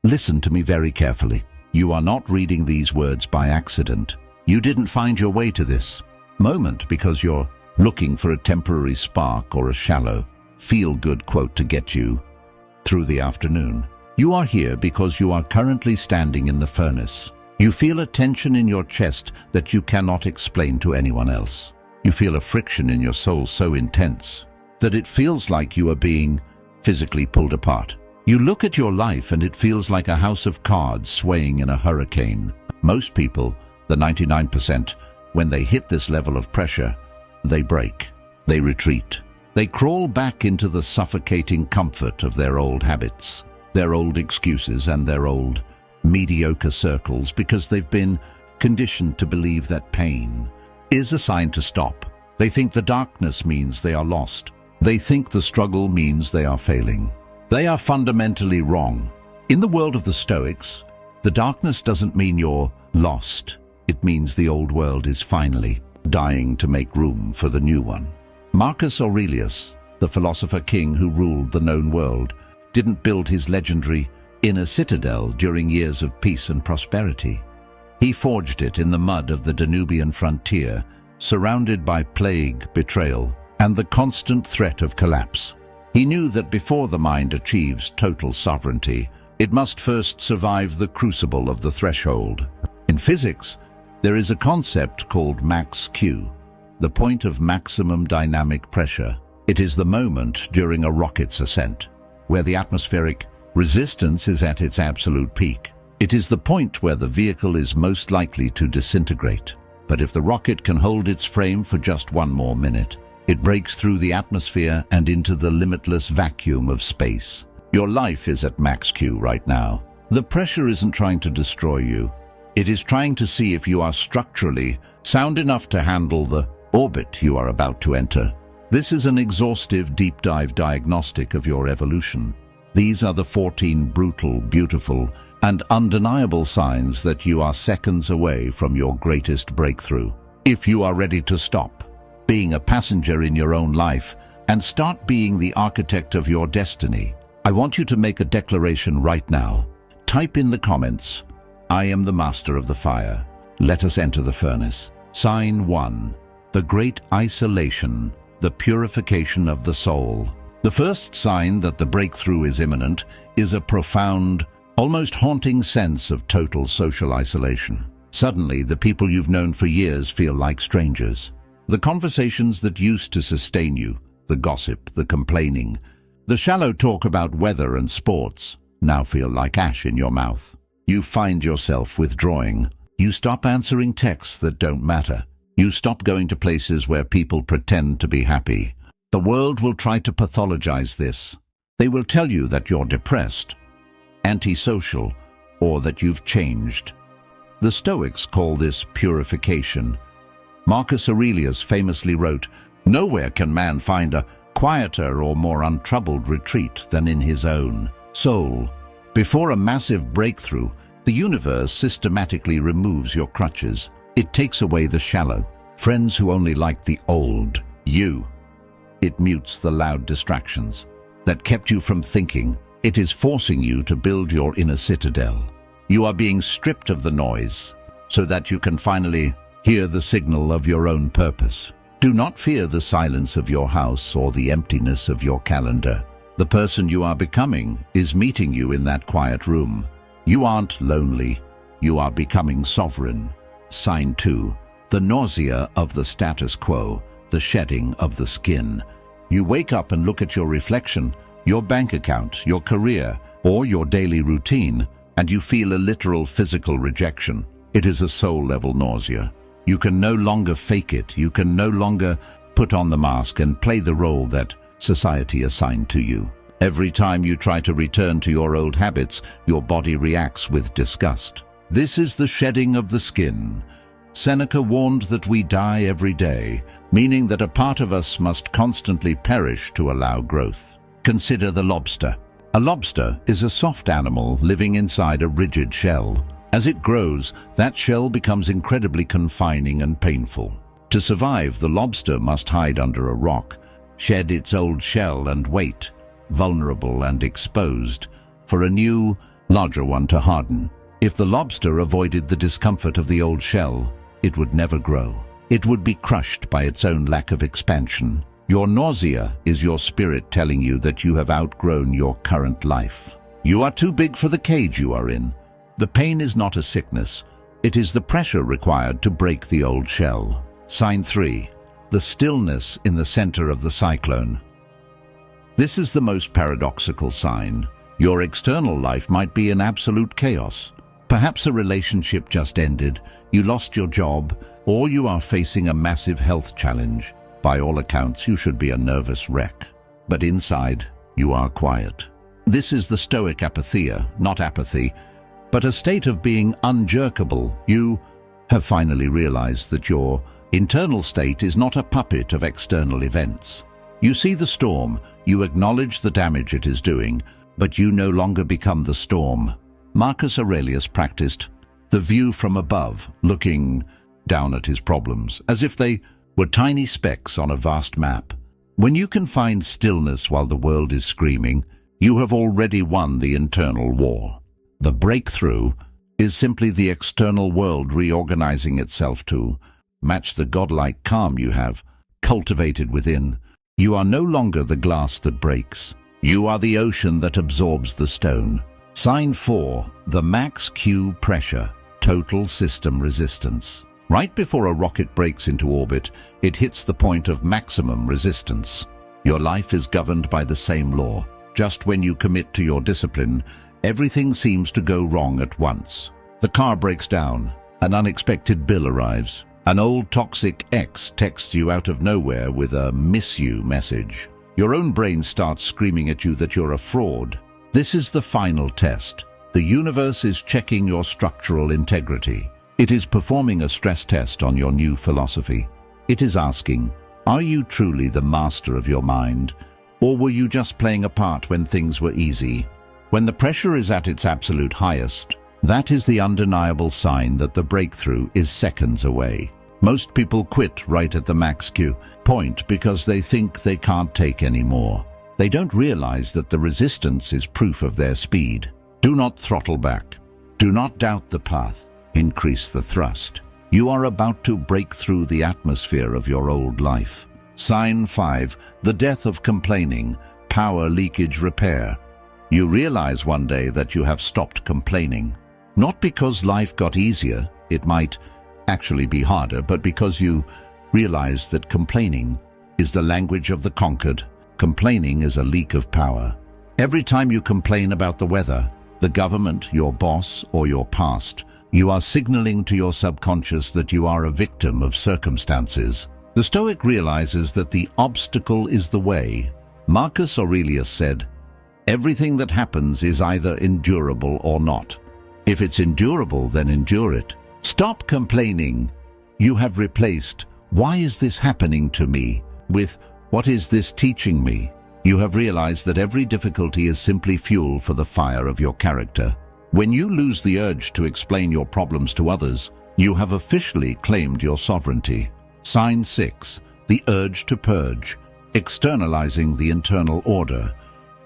Listen to me very carefully. You are not reading these words by accident. You didn't find your way to this moment because you're looking for a temporary spark or a shallow, feel-good quote to get you through the afternoon. You are here because you are currently standing in the furnace. You feel a tension in your chest that you cannot explain to anyone else. You feel a friction in your soul so intense that it feels like you are being physically pulled apart. You look at your life and it feels like a house of cards swaying in a hurricane. Most people, the 99%, when they hit this level of pressure, they break, they retreat. They crawl back into the suffocating comfort of their old habits, their old excuses and their old mediocre circles because they've been conditioned to believe that pain is a sign to stop. They think the darkness means they are lost. They think the struggle means they are failing. They are fundamentally wrong. In the world of the Stoics, the darkness doesn't mean you're lost. It means the old world is finally dying to make room for the new one. Marcus Aurelius, the philosopher king who ruled the known world, didn't build his legendary inner citadel during years of peace and prosperity. He forged it in the mud of the Danubian frontier, surrounded by plague, betrayal, and the constant threat of collapse. He knew that before the mind achieves total sovereignty, it must first survive the crucible of the threshold. In physics, there is a concept called max Q, the point of maximum dynamic pressure. It is the moment during a rocket's ascent, where the atmospheric resistance is at its absolute peak. It is the point where the vehicle is most likely to disintegrate. But if the rocket can hold its frame for just one more minute, it breaks through the atmosphere and into the limitless vacuum of space. Your life is at max Q right now. The pressure isn't trying to destroy you. It is trying to see if you are structurally sound enough to handle the orbit you are about to enter. This is an exhaustive deep dive diagnostic of your evolution. These are the 14 brutal, beautiful, and undeniable signs that you are seconds away from your greatest breakthrough. If you are ready to stop being a passenger in your own life and start being the architect of your destiny, I want you to make a declaration right now. Type in the comments, "I am the master of the fire. Let us enter the furnace." Sign 1. The great isolation, the purification of the soul. The first sign that the breakthrough is imminent is a profound, almost haunting sense of total social isolation. Suddenly, the people you've known for years feel like strangers. The conversations that used to sustain you, the gossip, the complaining, the shallow talk about weather and sports, now feel like ash in your mouth. You find yourself withdrawing. You stop answering texts that don't matter. You stop going to places where people pretend to be happy. The world will try to pathologize this. They will tell you that you're depressed, antisocial, or that you've changed. The Stoics call this purification. Marcus Aurelius famously wrote, "Nowhere can man find a quieter or more untroubled retreat than in his own soul." Before a massive breakthrough, the universe systematically removes your crutches. It takes away the shallow friends who only like the old you. It mutes the loud distractions that kept you from thinking. It is forcing you to build your inner citadel. You are being stripped of the noise so that you can finally hear the signal of your own purpose. Do not fear the silence of your house or the emptiness of your calendar. The person you are becoming is meeting you in that quiet room. You aren't lonely. You are becoming sovereign. Sign 2. The nausea of the status quo, the shedding of the skin. You wake up and look at your reflection, your bank account, your career, or your daily routine, and you feel a literal physical rejection. It is a soul-level nausea. You can no longer fake it. You can no longer put on the mask and play the role that society assigned to you. Every time you try to return to your old habits, your body reacts with disgust. This is the shedding of the skin. Seneca warned that we die every day, meaning that a part of us must constantly perish to allow growth. Consider the lobster. A lobster is a soft animal living inside a rigid shell. As it grows, that shell becomes incredibly confining and painful. To survive, the lobster must hide under a rock, shed its old shell and wait, vulnerable and exposed, for a new, larger one to harden. If the lobster avoided the discomfort of the old shell, it would never grow. It would be crushed by its own lack of expansion. Your nausea is your spirit telling you that you have outgrown your current life. You are too big for the cage you are in. The pain is not a sickness. It is the pressure required to break the old shell. Sign 3. The stillness in the center of the cyclone. This is the most paradoxical sign. Your external life might be in absolute chaos. Perhaps a relationship just ended, you lost your job, or you are facing a massive health challenge. By all accounts, you should be a nervous wreck. But inside, you are quiet. This is the Stoic apatheia, not apathy, but a state of being unjerkable. You have finally realized that your internal state is not a puppet of external events. You see the storm, you acknowledge the damage it is doing, but you no longer become the storm. Marcus Aurelius practiced the view from above, looking down at his problems, as if they were tiny specks on a vast map. When you can find stillness while the world is screaming, you have already won the internal war. The breakthrough is simply the external world reorganizing itself to match the godlike calm you have cultivated within. You are no longer the glass that breaks. You are the ocean that absorbs the stone. Sign 4. The max Q pressure, total system resistance. Right before a rocket breaks into orbit, it hits the point of maximum resistance. Your life is governed by the same law. Just when you commit to your discipline, everything seems to go wrong at once. The car breaks down, an unexpected bill arrives, an old toxic ex texts you out of nowhere with a "miss you" message. Your own brain starts screaming at you that you're a fraud. This is the final test. The universe is checking your structural integrity. It is performing a stress test on your new philosophy. It is asking, are you truly the master of your mind, or were you just playing a part when things were easy? When the pressure is at its absolute highest, that is the undeniable sign that the breakthrough is seconds away. Most people quit right at the max Q point because they think they can't take any more. They don't realize that the resistance is proof of their speed. Do not throttle back. Do not doubt the path. Increase the thrust. You are about to break through the atmosphere of your old life. Sign 5. The death of complaining, power leakage repair. You realize one day that you have stopped complaining. Not because life got easier, it might actually be harder, but because you realize that complaining is the language of the conquered. Complaining is a leak of power. Every time you complain about the weather, the government, your boss, or your past, you are signaling to your subconscious that you are a victim of circumstances. The Stoic realizes that the obstacle is the way. Marcus Aurelius said, "Everything that happens is either endurable or not. If it's endurable, then endure it." Stop complaining. You have replaced, "Why is this happening to me?" with, "What is this teaching me?" You have realized that every difficulty is simply fuel for the fire of your character. When you lose the urge to explain your problems to others, you have officially claimed your sovereignty. Sign 6. The urge to purge, externalizing the internal order.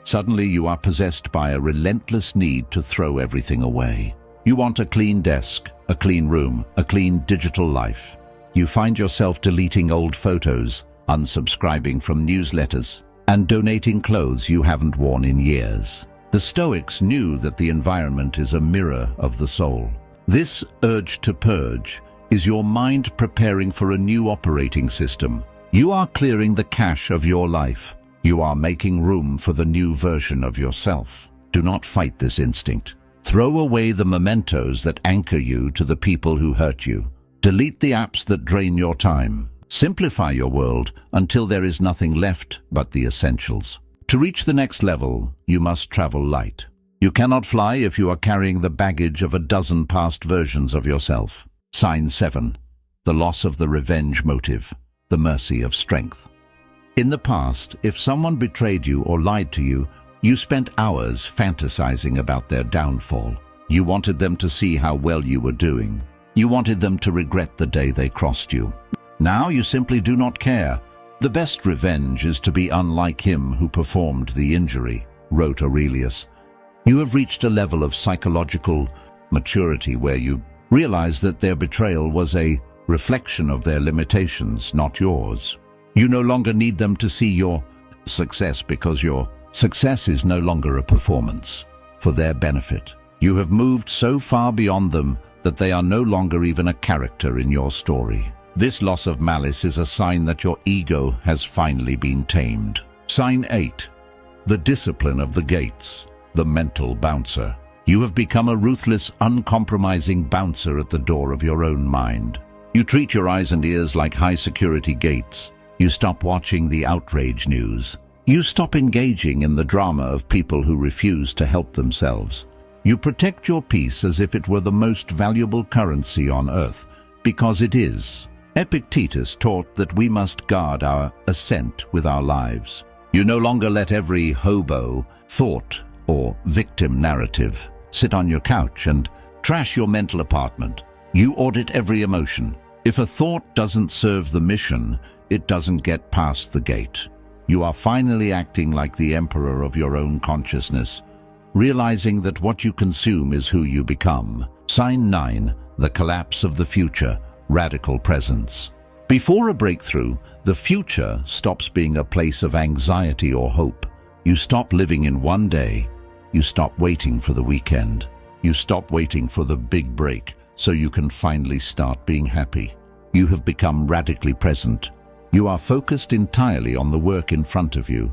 Suddenly you are possessed by a relentless need to throw everything away. You want a clean desk, a clean room, a clean digital life. You find yourself deleting old photos, unsubscribing from newsletters, and donating clothes you haven't worn in years. The Stoics knew that the environment is a mirror of the soul. This urge to purge is your mind preparing for a new operating system. You are clearing the cache of your life. You are making room for the new version of yourself. Do not fight this instinct. Throw away the mementos that anchor you to the people who hurt you. Delete the apps that drain your time. Simplify your world until there is nothing left but the essentials. To reach the next level, you must travel light. You cannot fly if you are carrying the baggage of a dozen past versions of yourself. Sign 7. The loss of the revenge motive, the mercy of strength. In the past, if someone betrayed you or lied to you, you spent hours fantasizing about their downfall. You wanted them to see how well you were doing. You wanted them to regret the day they crossed you. Now you simply do not care. The best revenge is to be unlike him who performed the injury, wrote Aurelius. You have reached a level of psychological maturity where you realize that their betrayal was a reflection of their limitations, not yours. You no longer need them to see your success because your success is no longer a performance for their benefit. You have moved so far beyond them that they are no longer even a character in your story. This loss of malice is a sign that your ego has finally been tamed. Sign 8. The discipline of the gates, the mental bouncer. You have become a ruthless, uncompromising bouncer at the door of your own mind. You treat your eyes and ears like high-security gates. You stop watching the outrage news. You stop engaging in the drama of people who refuse to help themselves. You protect your peace as if it were the most valuable currency on earth, because it is. Epictetus taught that we must guard our ascent with our lives. You no longer let every hobo, thought, or victim narrative sit on your couch and trash your mental apartment. You audit every emotion. If a thought doesn't serve the mission, it doesn't get past the gate. You are finally acting like the emperor of your own consciousness, realizing that what you consume is who you become. Sign 9. The collapse of the future, radical presence. Before a breakthrough, the future stops being a place of anxiety or hope. You stop living in one day. You stop waiting for the weekend. You stop waiting for the big break so you can finally start being happy. You have become radically present. You are focused entirely on the work in front of you,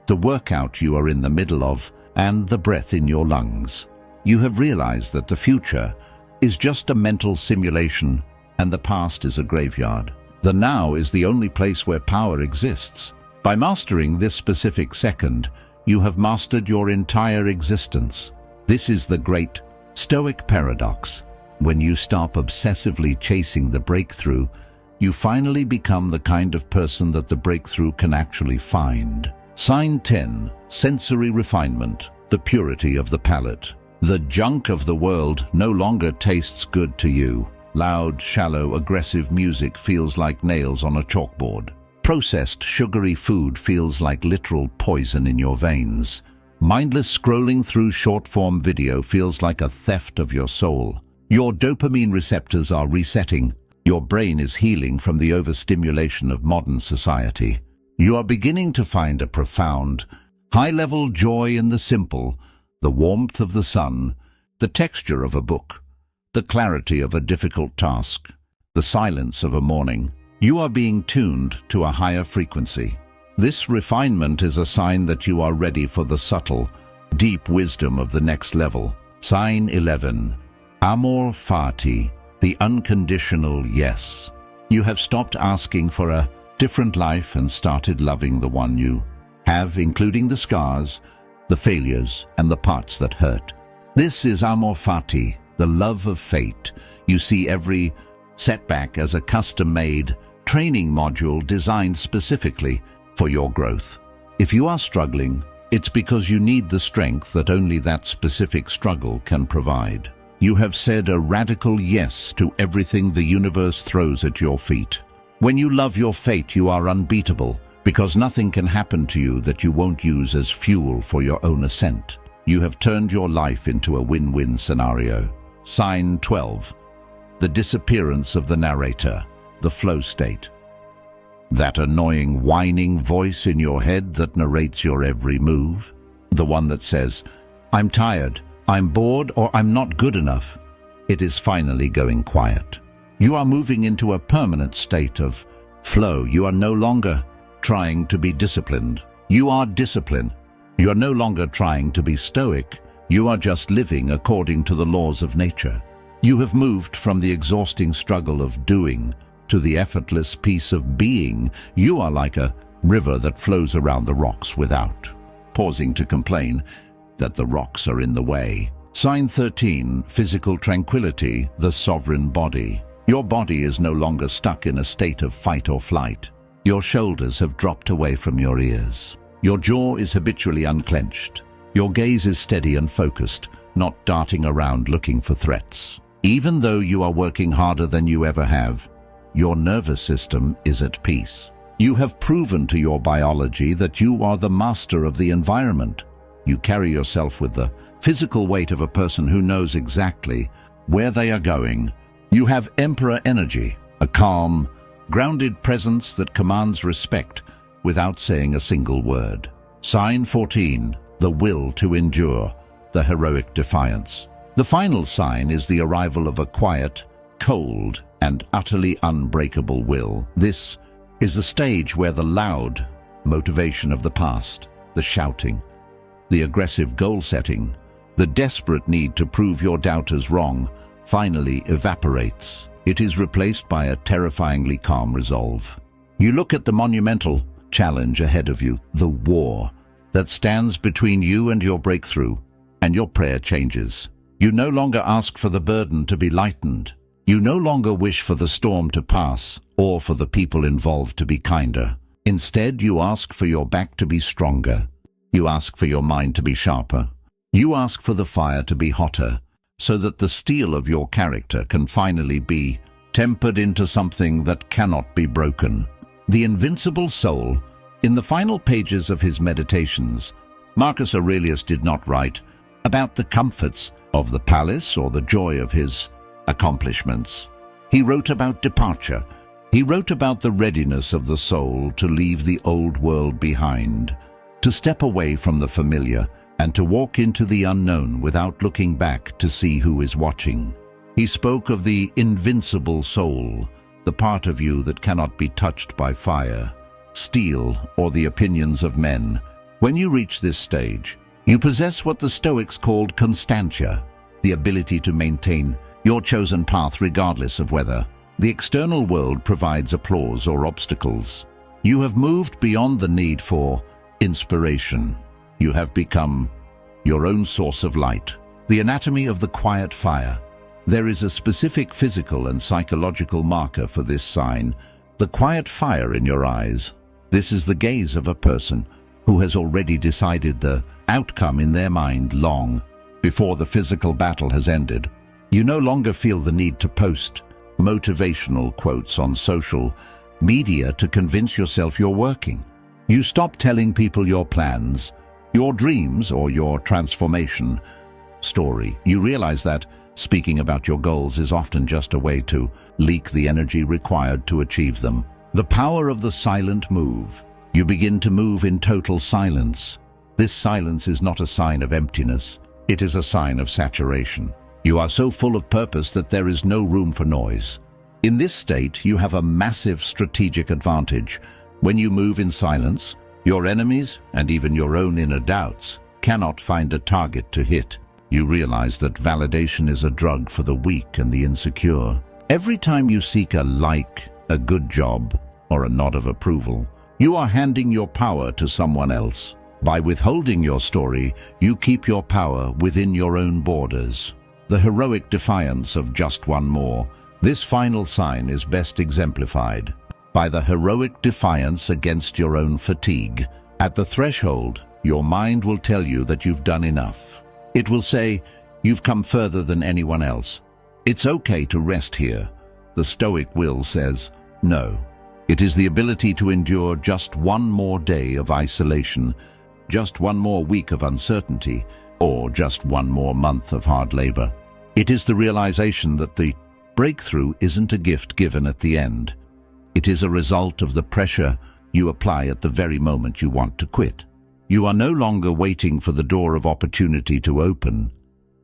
the workout you are in the middle of, and the breath in your lungs. You have realized that the future is just a mental simulation and the past is a graveyard. The now is the only place where power exists. By mastering this specific second, you have mastered your entire existence. This is the great Stoic paradox. When you stop obsessively chasing the breakthrough, you finally become the kind of person that the breakthrough can actually find. Sign 10. Sensory refinement, the purity of the palate. The junk of the world no longer tastes good to you. Loud, shallow, aggressive music feels like nails on a chalkboard. Processed, sugary food feels like literal poison in your veins. Mindless scrolling through short-form video feels like a theft of your soul. Your dopamine receptors are resetting. Your brain is healing from the overstimulation of modern society. You are beginning to find a profound, high-level joy in the simple, the warmth of the sun, the texture of a book, the clarity of a difficult task, the silence of a morning. You are being tuned to a higher frequency. This refinement is a sign that you are ready for the subtle, deep wisdom of the next level. Sign 11. Amor fati, the unconditional yes. You have stopped asking for a different life and started loving the one you have, including the scars, the failures, and the parts that hurt. This is amor fati, the love of fate. You see every setback as a custom-made training module designed specifically for your growth. If you are struggling, it's because you need the strength that only that specific struggle can provide. You have said a radical yes to everything the universe throws at your feet. When you love your fate, you are unbeatable, because nothing can happen to you that you won't use as fuel for your own ascent. You have turned your life into a win-win scenario. Sign 12. The disappearance of the narrator, the flow state. That annoying, whining voice in your head that narrates your every move. The one that says, "I'm tired, I'm bored, or I'm not good enough." It is finally going quiet. You are moving into a permanent state of flow. You are no longer trying to be disciplined. You are discipline. You are no longer trying to be stoic. You are just living according to the laws of nature. You have moved from the exhausting struggle of doing to the effortless peace of being. You are like a river that flows around the rocks without pausing to complain that the rocks are in the way. Sign 13. Physical tranquility, the sovereign body. Your body is no longer stuck in a state of fight or flight. Your shoulders have dropped away from your ears. Your jaw is habitually unclenched. Your gaze is steady and focused, not darting around looking for threats. Even though you are working harder than you ever have, your nervous system is at peace. You have proven to your biology that you are the master of the environment. You carry yourself with the physical weight of a person who knows exactly where they are going. You have emperor energy, a calm, grounded presence that commands respect without saying a single word. Sign 14, the will to endure, the heroic defiance. The final sign is the arrival of a quiet, cold, and utterly unbreakable will. This is the stage where the loud motivation of the past, the shouting, the aggressive goal-setting, the desperate need to prove your doubters wrong, finally evaporates. It is replaced by a terrifyingly calm resolve. You look at the monumental challenge ahead of you, the war that stands between you and your breakthrough, and your prayer changes. You no longer ask for the burden to be lightened. You no longer wish for the storm to pass or for the people involved to be kinder. Instead, you ask for your back to be stronger. You ask for your mind to be sharper. You ask for the fire to be hotter, so that the steel of your character can finally be tempered into something that cannot be broken. The invincible soul. In the final pages of his Meditations, Marcus Aurelius did not write about the comforts of the palace or the joy of his accomplishments. He wrote about departure. He wrote about the readiness of the soul to leave the old world behind, to step away from the familiar, and to walk into the unknown without looking back to see who is watching. He spoke of the invincible soul, the part of you that cannot be touched by fire, steel, or the opinions of men. When you reach this stage, you possess what the Stoics called constantia, the ability to maintain your chosen path regardless of whether the external world provides applause or obstacles. You have moved beyond the need for inspiration. You have become your own source of light. The anatomy of the quiet fire. There is a specific physical and psychological marker for this sign, the quiet fire in your eyes. This is the gaze of a person who has already decided the outcome in their mind long before the physical battle has ended. You no longer feel the need to post motivational quotes on social media to convince yourself you're working. You stop telling people your plans, your dreams, or your transformation story. You realize that speaking about your goals is often just a way to leak the energy required to achieve them. The power of the silent move. You begin to move in total silence. This silence is not a sign of emptiness. It is a sign of saturation. You are so full of purpose that there is no room for noise. In this state, you have a massive strategic advantage. When you move in silence, your enemies, and even your own inner doubts, cannot find a target to hit. You realize that validation is a drug for the weak and the insecure. Every time you seek a like, a good job, or a nod of approval, you are handing your power to someone else. By withholding your story, you keep your power within your own borders. The heroic defiance of just one more. This final sign is best exemplified by the heroic defiance against your own fatigue. At the threshold, your mind will tell you that you've done enough. It will say, you've come further than anyone else. It's okay to rest here. The Stoic will says, no. It is the ability to endure just one more day of isolation, just one more week of uncertainty, or just one more month of hard labor. It is the realization that the breakthrough isn't a gift given at the end. It is a result of the pressure you apply at the very moment you want to quit. You are no longer waiting for the door of opportunity to open.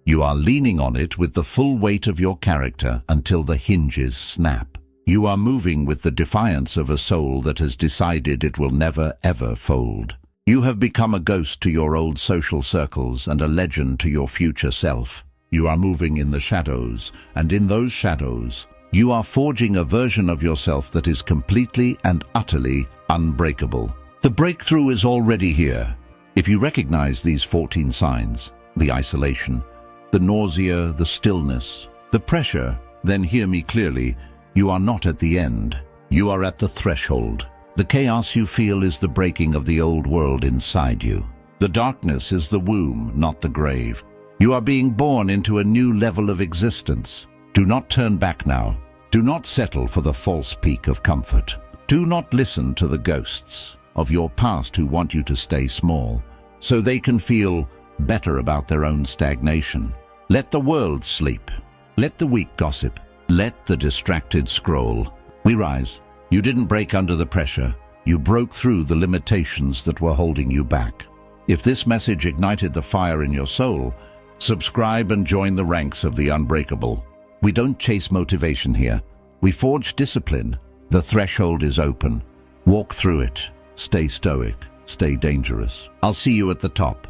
You are leaning on it with the full weight of your character until the hinges snap. You are moving with the defiance of a soul that has decided it will never ever fold. You have become a ghost to your old social circles and a legend to your future self. You are moving in the shadows, and in those shadows, you are forging a version of yourself that is completely and utterly unbreakable. The breakthrough is already here. If you recognize these 14 signs, the isolation, the nausea, the stillness, the pressure, then hear me clearly, you are not at the end. You are at the threshold. The chaos you feel is the breaking of the old world inside you. The darkness is the womb, not the grave. You are being born into a new level of existence. Do not turn back now. Do not settle for the false peak of comfort. Do not listen to the ghosts of your past who want you to stay small, so they can feel better about their own stagnation. Let the world sleep. Let the weak gossip. Let the distracted scroll. We rise. You didn't break under the pressure. You broke through the limitations that were holding you back. If this message ignited the fire in your soul, subscribe and join the ranks of the unbreakable. We don't chase motivation here. We forge discipline. The threshold is open. Walk through it. Stay stoic. Stay dangerous. I'll see you at the top.